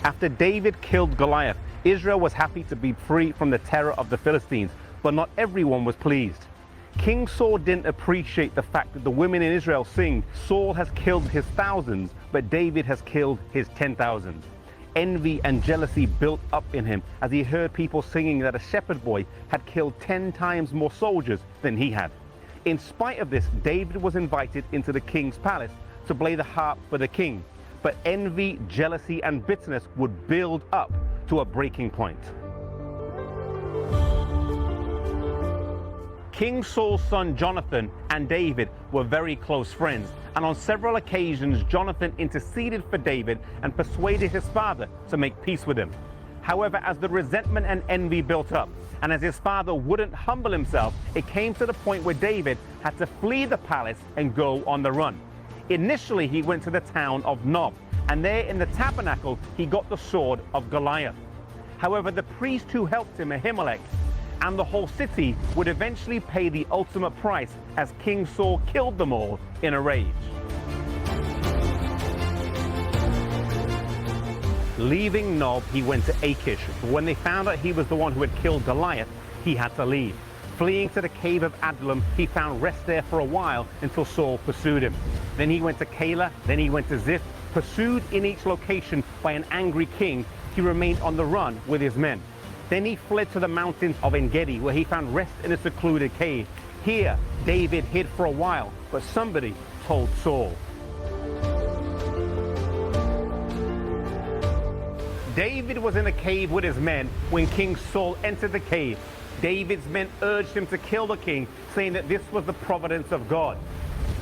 After David killed Goliath, Israel was happy to be free from the terror of the Philistines, but not everyone was pleased. King Saul didn't appreciate the fact that the women in Israel sing, "Saul has killed his thousands, but David has killed his 10,000." Envy and jealousy built up in him as he heard people singing that a shepherd boy had killed 10 times more soldiers than he had. In spite of this, David was invited into the king's palace to play the harp for the king. But envy, jealousy, and bitterness would build up to a breaking point. King Saul's son Jonathan and David were very close friends, and on several occasions Jonathan interceded for David and persuaded his father to make peace with him. However, as the resentment and envy built up, and as his father wouldn't humble himself, it came to the point where David had to flee the palace and go on the run. Initially, he went to the town of Nob, and there in the tabernacle, he got the sword of Goliath. However, the priest who helped him, Ahimelech, and the whole city would eventually pay the ultimate price as King Saul killed them all in a rage. Leaving Nob, he went to Achish, but when they found out he was the one who had killed Goliath, he had to leave. Fleeing to the cave of Adullam, he found rest there for a while until Saul pursued him. Then he went to Keilah, then he went to Ziph. Pursued in each location by an angry king, he remained on the run with his men. Then he fled to the mountains of Engada, where he found rest in a secluded cave. Here, David hid for a while, but somebody told Saul. David was in a cave with his men when King Saul entered the cave. David's men urged him to kill the king, saying that this was the providence of God.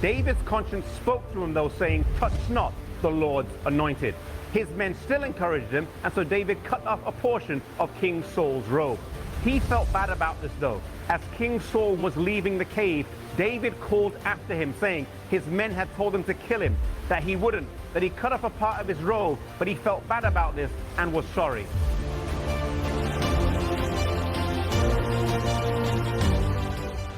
David's conscience spoke to him, though, saying, "Touch not the Lord's anointed." His men still encouraged him, and so David cut off a portion of King Saul's robe. He felt bad about this, though. As King Saul was leaving the cave, David called after him, saying his men had told him to kill him, that he wouldn't, that he cut off a part of his robe, but he felt bad about this and was sorry.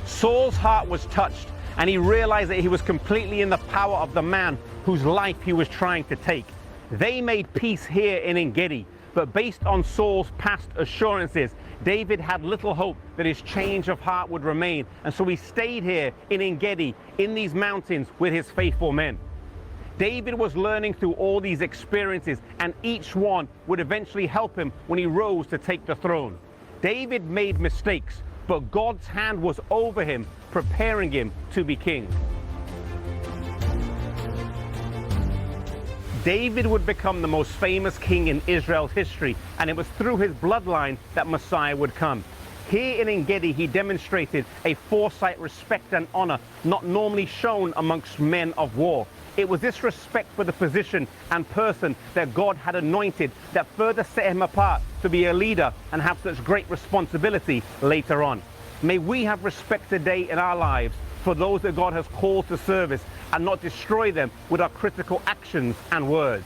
Saul's heart was touched, and he realized that he was completely in the power of the man whose life he was trying to take. They made peace here in Engada, but based on Saul's past assurances, David had little hope that his change of heart would remain, and so he stayed here in Engada, in these mountains with his faithful men. David was learning through all these experiences, and each one would eventually help him when he rose to take the throne. David made mistakes, but God's hand was over him, preparing him to be king. David would become the most famous king in Israel's history, and it was through his bloodline that Messiah would come. Here in Engada, he demonstrated a foresight, respect, and honor not normally shown amongst men of war. It was this respect for the position and person that God had anointed that further set him apart to be a leader and have such great responsibility later on. May we have respect today in our lives for those that God has called to service and not destroy them with our critical actions and words.